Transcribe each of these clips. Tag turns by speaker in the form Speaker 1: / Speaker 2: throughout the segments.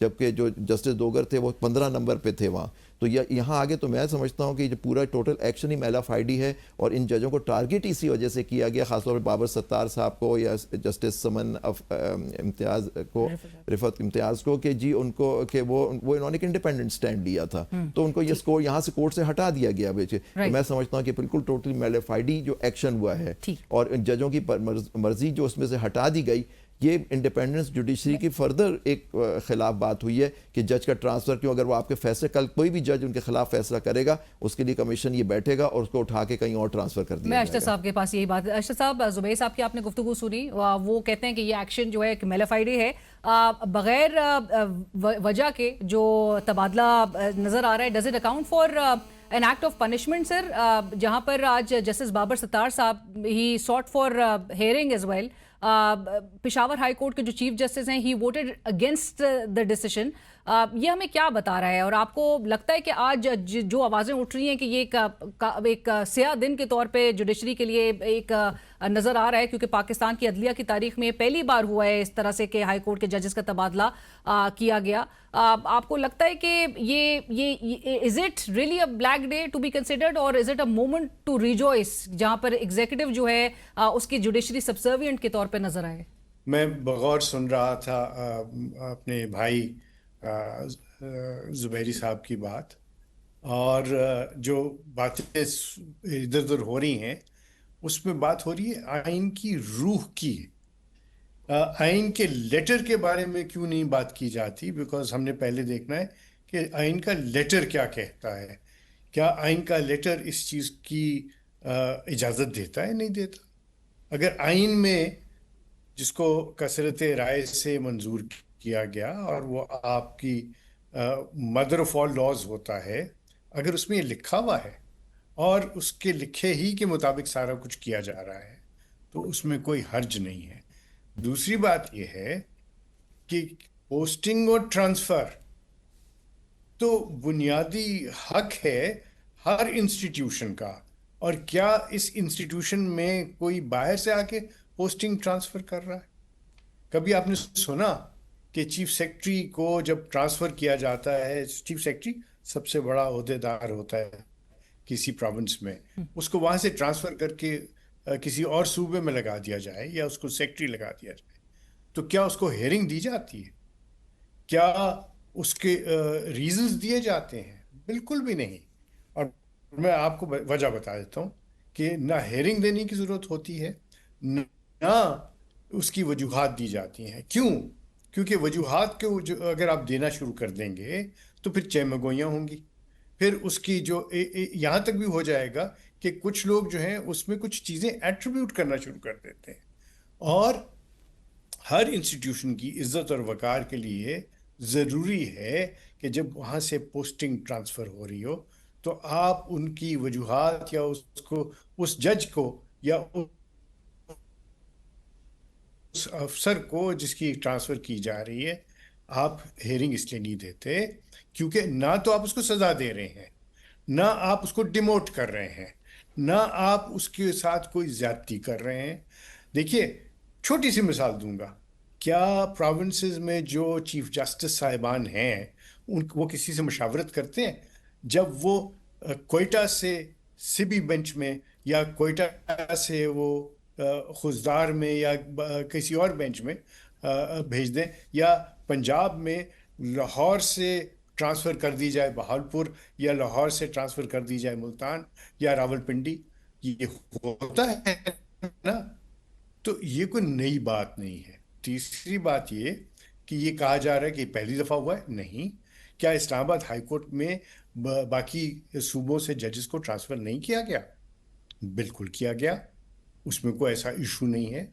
Speaker 1: جبکہ جو جسٹس ڈوگر تھے وہ 15 نمبر پہ تھے وہاں. تو یہاں آگے تو میں سمجھتا ہوں کہ جو پورا ٹوٹل ایکشن ہی میلا فائڈی ہے, اور ان ججوں کو ٹارگٹ اسی وجہ سے کیا گیا, خاص طور پہ بابر ستار صاحب کو یا جسٹس سمن امتیاز کو, رفعت امتیاز کو, کہ جی ان کو کہ وہ انہوں نے ایک انڈیپینڈنٹ سٹینڈ لیا تھا, تو ان کو یہ سکور یہاں سے کورٹ سے ہٹا دیا گیا. تو میں سمجھتا ہوں کہ بالکل ٹوٹلی میلا فائڈی جو ایکشن ہوا ہے, اور ان ججوں کی مرضی جو اس میں سے ہٹا دی گئی, یہ انڈیپینڈنس جوڈیشری کی فردر ایک خلاف بات ہوئی ہے کہ جج کا ٹرانسفر کیوں, اگر وہ آپ کے فیصلے, کل کوئی بھی جج ان کے خلاف فیصلہ کرے گا اس کے لیے کمیشن یہ بیٹھے گا اور اس کو اٹھا کے کہیں اور ٹرانسفر کر دیا جائے گا.
Speaker 2: میں اشرف صاحب کے پاس یہی بات ہے. اشرف صاحب, زبیر صاحب کی آپ نے گفتگو سنی, وہ کہتے ہیں کہ یہ ایکشن جو ہے ایک میلافائڈی ہے, بغیر وجہ کے جو تبادلہ نظر آ رہا ہے, does it account for an act of punishment sir, جہاں پر آج جسٹس بابر ستار صاحب he sought for hearing as well, Peshawar high court کے جو چیف جسٹس ہیں he voted against the decision. یہ ہمیں کیا بتا رہا ہے, اور آپ کو لگتا ہے کہ آج جو آوازیں اٹھ رہی ہیں کہ یہ ایک سیاہ دن کے طور پہ جوڈیشری کے لیے ایک نظر آ رہا ہے, کیونکہ پاکستان کی عدلیہ کی تاریخ میں پہلی بار ہوا ہے اس طرح سے کہ ہائی کورٹ کے ججز کا تبادلہ کیا گیا, آپ کو لگتا ہے کہ یہ is it really a black day to be considered, اور is it a moment to rejoice جہاں پر ایگزیکٹو جو ہے اس کی جوڈیشری سبسروینٹ کے طور پہ نظر آئے؟
Speaker 3: میں بغور سن رہا تھا اپنے بھائی زبیری صاحب کی بات, اور جو باتیں ادھر ادھر ہو رہی ہیں اس میں بات ہو رہی ہے آئین کی روح کی. آئین کے لیٹر کے بارے میں کیوں نہیں بات کی جاتی؟ بیکاز ہم نے پہلے دیکھنا ہے کہ آئین کا لیٹر کیا کہتا ہے. کیا آئین کا لیٹر اس چیز کی اجازت دیتا ہے؟ نہیں دیتا. اگر آئین میں جس کو کثرت رائے سے منظور کیا گیا اور وہ آپ کی مدر آف آل لاز ہوتا ہے, اگر اس میں یہ لکھا ہوا ہے اور اس کے لکھے ہی کے مطابق سارا کچھ کیا جا رہا ہے تو اس میں کوئی حرج نہیں ہے. دوسری بات یہ ہے کہ پوسٹنگ اور ٹرانسفر تو بنیادی حق ہے ہر انسٹیٹیوشن کا, اور کیا اس انسٹیٹیوشن میں کوئی باہر سے آ کے پوسٹنگ ٹرانسفر کر رہا ہے؟ کبھی آپ نے سنا کہ چیف سیکرٹری کو جب ٹرانسفر کیا جاتا ہے, چیف سیکرٹری سب سے بڑا عہدیدار ہوتا ہے کسی پروونس میں, اس کو وہاں سے ٹرانسفر کر کے کسی اور صوبے میں لگا دیا جائے یا اس کو سیکرٹری لگا دیا جائے, تو کیا اس کو ہیئرنگ دی جاتی ہے؟ کیا اس کے ریزنز دیے جاتے ہیں؟ بالکل بھی نہیں. اور میں آپ کو وجہ بتا دیتا ہوں کہ نہ ہیئرنگ دینے کی ضرورت ہوتی ہے, نہ اس کی وجوہات دی جاتی ہیں. کیوں؟ کیونکہ وجوہات کو اگر آپ دینا شروع کر دیں گے تو پھر چہمگوئیاں ہوں گی, پھر اس کی جو یہاں تک بھی ہو جائے گا کہ کچھ لوگ جو ہیں اس میں کچھ چیزیں ایٹریبیوٹ کرنا شروع کر دیتے ہیں. اور ہر انسٹیٹیوشن کی عزت اور وقار کے لیے ضروری ہے کہ جب وہاں سے پوسٹنگ ٹرانسفر ہو رہی ہو تو آپ ان کی وجوہات یا اس جج کو یا اس افسر کو جس کی ٹرانسفر کی جا رہی ہے آپ ہیئرنگ اس لیے نہیں دیتے کیونکہ نہ تو آپ اس کو سزا دے رہے ہیں, نہ آپ اس کو ڈیموٹ کر رہے ہیں, نہ آپ اس کے ساتھ کوئی زیادتی کر رہے ہیں. دیکھیے چھوٹی سی مثال دوں گا, کیا پروونسز میں جو چیف جسٹس صاحبان ہیں وہ کسی سے مشاورت کرتے ہیں؟ جب وہ کوئٹہ سے سبی بینچ میں یا کوئٹہ سے وہ خزدار میں یا کسی اور بینچ میں بھیج دیں, یا پنجاب میں لاہور سے ٹرانسفر کر دی جائے بہاولپور, یا لاہور سے ٹرانسفر کر دی جائے ملتان یا راول پنڈی, یہ ہوتا ہے نا. تو یہ کوئی نئی بات نہیں ہے. تیسری بات یہ کہ یہ کہا جا رہا ہے کہ پہلی دفعہ ہوا ہے, نہیں. کیا اسلام آباد ہائی کورٹ میں باقی صوبوں سے ججز کو ٹرانسفر نہیں کیا گیا؟ بالکل کیا گیا, اس میں کوئی ایسا ایشو نہیں ہے.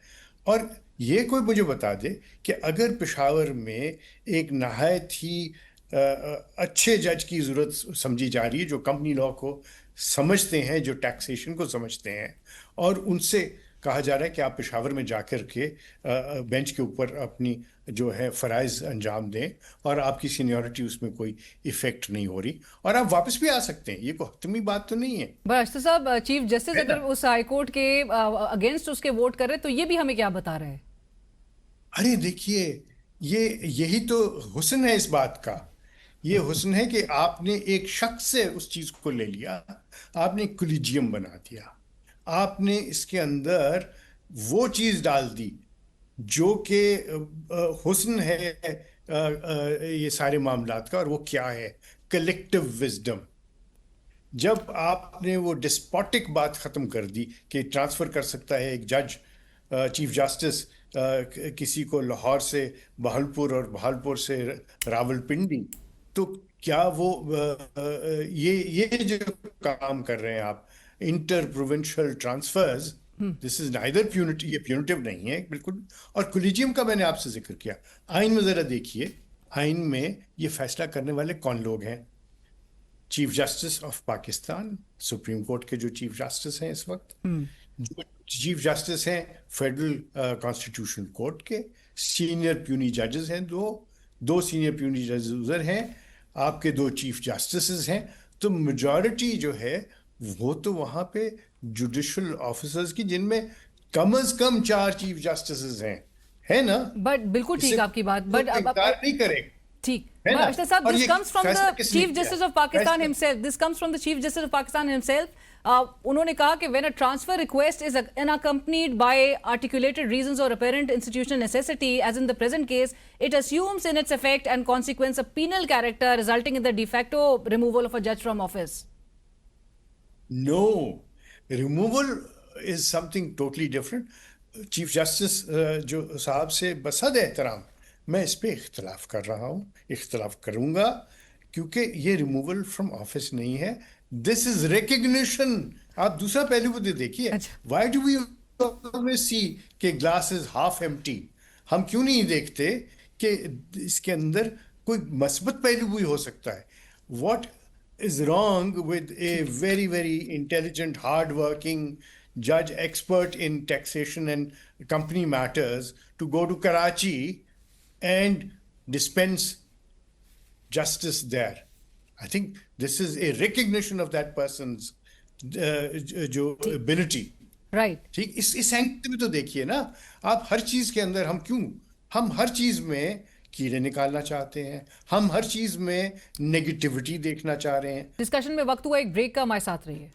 Speaker 3: اور یہ کوئی مجھے بتا دے کہ اگر پشاور میں ایک نہایت ہی اچھے جج کی ضرورت سمجھی جا رہی ہے جو کمپنی لاء کو سمجھتے ہیں, جو ٹیکسیشن کو سمجھتے ہیں, اور ان سے کہا جا رہا ہے کہ آپ پشاور میں جا کر کے بینچ کے اوپر اپنی جو ہے فرائض انجام دیں اور آپ کی سینیورٹی اس میں کوئی ایفیکٹ نہیں ہو رہی اور آپ واپس بھی آ سکتے ہیں, یہ کوئی حتمی بات تو نہیں ہے.
Speaker 2: اشرف صاحب, چیف جسٹس اگر اس ہائی کورٹ کے اگینسٹ اس کے ووٹ کر رہے تو یہ بھی ہمیں کیا بتا رہے ہیں؟
Speaker 3: ارے دیکھیے یہی تو حسن ہے اس بات کا. یہ حسن ہے کہ آپ نے ایک شخص سے اس چیز کو لے لیا, آپ نے کولیجیم بنا دیا, آپ نے اس کے اندر وہ چیز ڈال دی جو کہ حسن ہے یہ سارے معاملات کا, اور وہ کیا ہے؟ Collective wisdom. جب آپ نے وہ ڈسپوٹک بات ختم کر دی کہ ٹرانسفر کر سکتا ہے ایک جج, چیف جسٹس, کسی کو لاہور سے بہلپور اور بہلپور سے راول پنڈی, تو کیا وہ یہ جو کام کر رہے ہیں آپ, inter provincial transfers, this is neither punitive, یہ پیونٹیو نہیں ہے بالکل. اور کولیجیم کا میں نے آپ سے ذکر کیا. آئین میں ذرا دیکھیے, آئین میں یہ فیصلہ کرنے والے کون لوگ ہیں؟ Chief justice of Pakistan, supreme court کے جو چیف جسٹس ہیں اس وقت, جو چیف جسٹس ہیں فیڈرل کانسٹیٹیوشن کورٹ کے, سینئر پیونی ججز ہیں, دو سینئر پیونی ججز ادھر ہیں, آپ کے 2 چیف جسٹسز ہیں. تو میجورٹی جو ہے وہ تو وہاں پہ جوڈیشل آفیسرز کی, جن میں کم از کم 4 چیف جسٹسز ہیں, ہے نا؟
Speaker 2: بٹ بالکل ٹھیک آپ کی بات, بٹ
Speaker 3: انکار نہیں کرے.
Speaker 2: ٹھیک. Ashtar Saab, this comes from the Chief Justice of Pakistan himself. This comes from the Chief Justice of Pakistan himself. انہوں نے کہا کہ when a transfer request is unaccompanied by articulated reasons or apparent institutional necessity, as in the present case, it assumes in its effect and consequence a penal character resulting in the de facto removal of a judge from office.
Speaker 3: No, removal is something totally different. Chief justice جو صاحب سے بصد احترام میں اس پہ اختلاف کر رہا ہوں, اختلاف کروں گا, کیونکہ یہ ریموول فرام آفس نہیں ہے, دس از ریکگنیشن. آپ دوسرا پہلو کو دیکھیے, why do we always see کہ گلاس از ہاف ایمٹی. ہم کیوں نہیں دیکھتے کہ اس کے اندر کوئی مثبت پہلو بھی ہو سکتا ہے؟ What is wrong with a very very intelligent hard working judge expert in taxation and company matters to go to Karachi and dispense justice there? I think this is a recognition of that person's jo ability.
Speaker 2: Right.
Speaker 3: ٹھیک, اس angle میں تو دیکھیے نا آپ, ہر چیز کے اندر ہم ہر چیز میں کیڑے نکالنا چاہتے ہیں, ہم ہر چیز میں نیگیٹیوٹی دیکھنا چاہ رہے ہیں.
Speaker 2: ڈسکشن میں وقت ہوا ایک بریک کا, ہمارے ساتھ رہیے.